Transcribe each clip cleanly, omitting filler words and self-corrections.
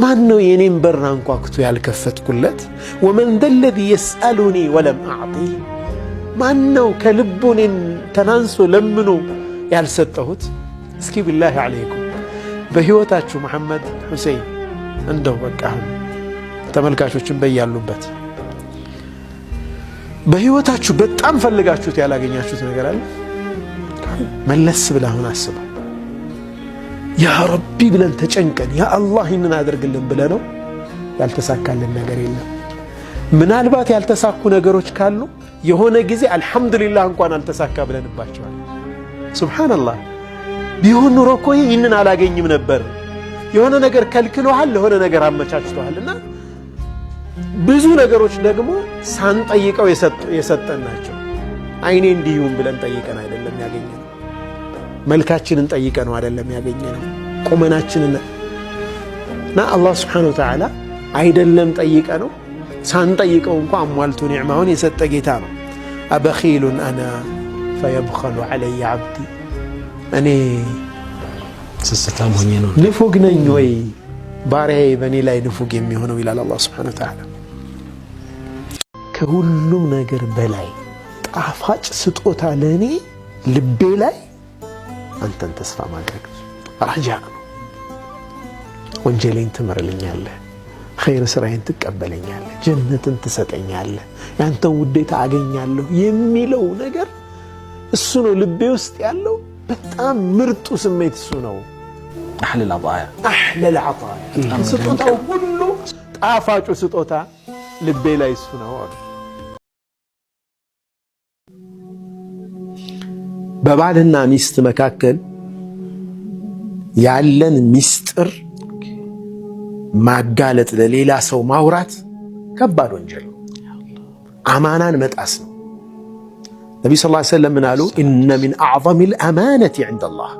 ማን ነው የኔን በር አንኳኩቶ ያልከፈትኩለት? ወመን ዘለዚ የስአሉኒ ወለም አዕጢህ፣ ማን ነው ከልቡ እኔን ተናንሶ ለምኖ ያልሰጠሁት? እስኪ ቢላሂ ዓለይኩም በሕይወታችሁ መሐመድ ሁሴን እንደው በቃ ተመልካቾችን በያሉበት በሕይወታችሁ በጣም ፈልጋችሁት ያላገኛችሁት ነገር አለ? መለስ ብለህ አሁን አስበው። ያ ረቢ ብለን ተጨንቀን ያ አላህ ይህንን አድርግልን ብለህ ነው ያልተሳካልን ነገር የለም። ምናልባት ያልተሳኩ ነገሮች ካሉ የሆነ ጊዜ አልሐምዱሊላህ እንኳን አልተሳካ ብለንባቸዋል። ሱብሓነላህ ቢሆን ኑሮ እኮ ይህንን አላገኝም ነበር። የሆነ ነገር ከልክሎሃል፣ ለሆነ ነገር አመቻችቶሃልና ብዙ ነገሮች ደግሞ ሳንጠይቀው የሰጠን ናቸው። አይኔ እንዲሁም ብለን ጠይቀን አይደለም ያገኘነው። መልካችንን ጠይቀነው አይደለም ያገኘነው። ቁመናችንን እና አላህ ሱብሓነሁ ወተዓላ አይደለም ጠይቀነው ሳንጠይቀው እንኳን አሟልቶ ኒዕማውን የሰጠ ጌታ ነው። አበኺሉን አና ፈየብኸሉ ዐለየ ዐብዲ፣ እኔ ስስታም ሆኜ ነው ንፉግ ነኝ ወይ ባሪያዬ በእኔ ላይ ንፉግ የሚሆነው ይላል አላህ ሱብሓነሁ ወተዓላ። ከሁሉም ነገር በላይ ጣፋጭ ስጦታ ለእኔ ልቤ ላይ አንተን ተስፋ ማድረግ ረጃ ነው። ወንጀሌን ትምርልኛለህ፣ ኸይር ስራዬን ትቀበለኛለህ፣ ጀነትን ትሰጠኛለህ፣ ያንተን ውዴታ አገኛለሁ የሚለው ነገር እሱ ነው ልቤ ውስጥ ያለው በጣም ምርጡ ስሜት እሱ ነው። አህለል ዐጣያ ስጦታው ሁሉ ጣፋጩ ስጦታ ልቤ ላይ እሱ ነው አሉ። በባልና ሚስት መካከል ያለን ሚስጥር ማጋለጥ ለሌላ ሰው ማውራት ከባድ ወንጀል ነው። አማናን መጣስ ነው። ነቢ ሰለላሁ ዐለይሂ ወሰለም ምን አሉ? ኢነ ሚን አዕዘሚል አማነቲ ዐንደላህ፣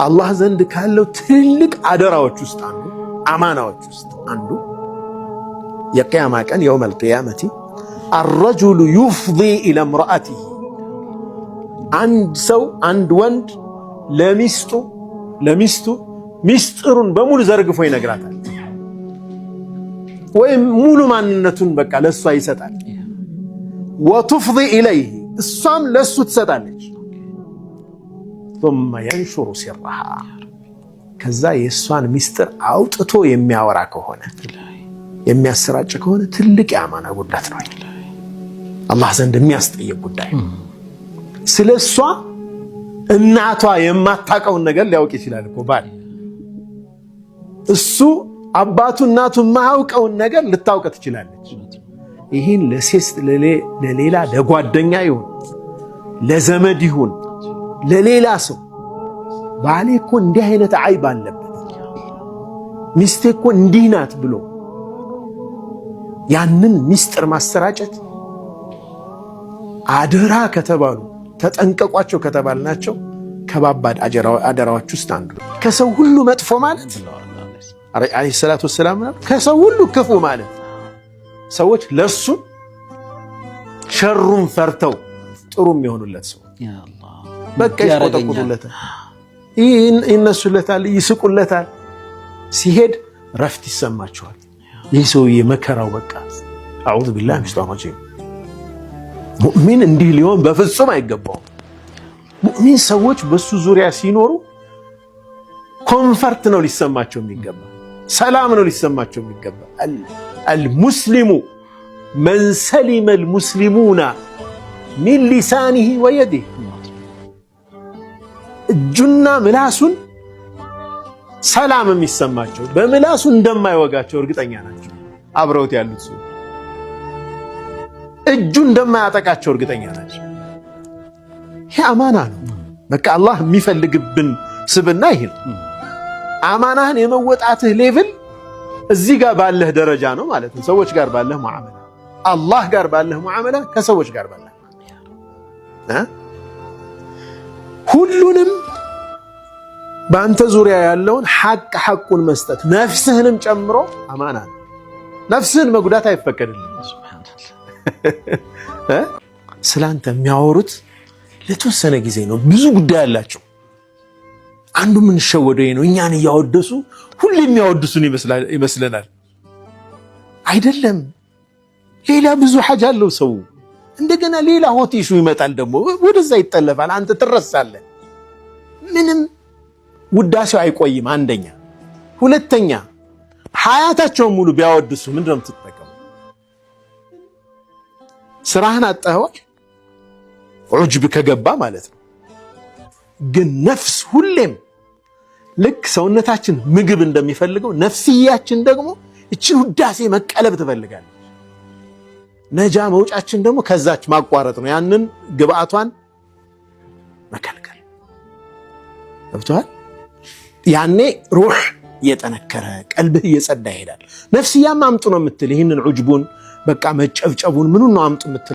አላህ ዘንድ ካለው ትልቅ አደራዎች ውስጥ አንዱ አማናዎች ውስጥ አንዱ የቂያማ ቀን የውመል ቂያመቲ አረጁሉ ዩፍዲ ኢላ እምረአቲሂ፣ አንድ ሰው አንድ ወንድ ለሚስቱ ሚስጥሩን በሙሉ ዘርግፎ ይነግራታል፣ ወይም ሙሉ ማንነቱን በቃ ለሷ ይሰጣል። ወቱፍዲ ኢለይህ፣ እሷም ለሱ ትሰጣለች። ثم ينشر سرها፣ ከዛ የእሷን ሚስጥር አውጥቶ የሚያወራ ከሆነ የሚያሰራጭ ከሆነ ትልቅ የአማና ጉዳት ነው። አላህ ዘንድ የሚያስጠይቅ ጉዳይ። ስለ እሷ እናቷ የማታውቀውን ነገር ሊያውቅ ይችላል እኮ ባል። እሱ አባቱ እናቱ የማያውቀውን ነገር ልታውቅ ትችላለች። ይህን ለሌላ ለጓደኛ ይሁን ለዘመድ ይሁን ለሌላ ሰው ባሌ እኮ እንዲህ አይነት አይብ አለበት፣ ሚስቴ እኮ እንዲህ ናት ብሎ ያንን ሚስጥር ማሰራጨት አደራ ከተባሉ ተጠንቀቋቸው ከተባልናቸው ከባባድ አደራዎች ውስጥ አንዱ። ከሰው ሁሉ መጥፎ ማለት አለይሂ ሰላቱ ወሰላም ከሰው ሁሉ ክፉ ማለት ሰዎች ለሱ ሸሩን ፈርተው ጥሩ የሚሆኑለት ሰው በቃ ይቆጠቁጡለታል፣ ይነሱለታል፣ ይስቁለታል። ሲሄድ ረፍት ይሰማቸዋል። ይህ ሰውዬ መከራው በቃ አዑዙ ቢላሂ ሚነሽ ሸይጣኒር ረጂም። ሙእሚን እንዲህ ሊሆን በፍጹም አይገባውም። ሙእሚን ሰዎች በሱ ዙሪያ ሲኖሩ ኮንፈርት ነው ሊሰማቸው የሚገባ፣ ሰላም ነው ሊሰማቸው የሚገባ። አልሙስሊሙ መን ሰሊመ አልሙስሊሙና ሚን ሊሳኒሂ ወየዲሂ፣ እጁና ምላሱን ሰላም የሚሰማቸው በምላሱ እንደማይወጋቸው እርግጠኛ ናቸው። አብረውት ያሉት ሰው እጁ እንደማያጠቃቸው እርግጠኛ ናቸው። ይሄ አማና ነው። በቃ አላህ የሚፈልግብን ስብና ይሄ ነው። አማናህን የመወጣትህ ሌቭል እዚህ ጋር ባለህ ደረጃ ነው ማለት ነው። ሰዎች ጋር ባለህ ሙዓመላ፣ አላህ ጋር ባለህ ሙዓመላ፣ ከሰዎች ጋር ባለህ ሁሉንም በአንተ ዙሪያ ያለውን ሐቁን መስጠት ነፍስህንም ጨምሮ አማና ነው። ነፍስህን መጉዳት አይፈቀድልህም። ስላንተ የሚያወሩት ለተወሰነ ጊዜ ነው። ብዙ ጉዳይ አላቸው። አንዱ ምን ሸወደው ነው እኛን ያወደሱ ሁሉ የሚያወድሱን ይመስለናል። አይደለም። ሌላ ብዙ ሐጃ አለው ሰው። እንደገና ሌላ ሆቴሹ ይመጣል ደግሞ ወደዛ ይጠለፋል። አንተ ትረሳለህ። ምንም ውዳሴው አይቆይም። አንደኛ። ሁለተኛ ሐያታቸውን ሙሉ ቢያወድሱ ምንድነው የምትጠቀመው? ስራህን አጣኸዋል። ዑጅብ ከገባ ማለት ነው። ግን ነፍስ ሁሌም ልክ ሰውነታችን ምግብ እንደሚፈልገው ነፍስያችን ደግሞ እችን ውዳሴ መቀለብ ትፈልጋለች። ነጃ መውጫችን ደግሞ ከዛች ማቋረጥ ነው። ያንን ግብአቷን መከልከል ገብቶሃል? ያኔ ሩህ እየጠነከረ ቀልብህ እየጸዳ ይሄዳል። ነፍስያም አምጡ ነው የምትል። ይህንን ዑጅቡን በቃ መጨብጨቡን ምኑን ነው አምጡ የምትል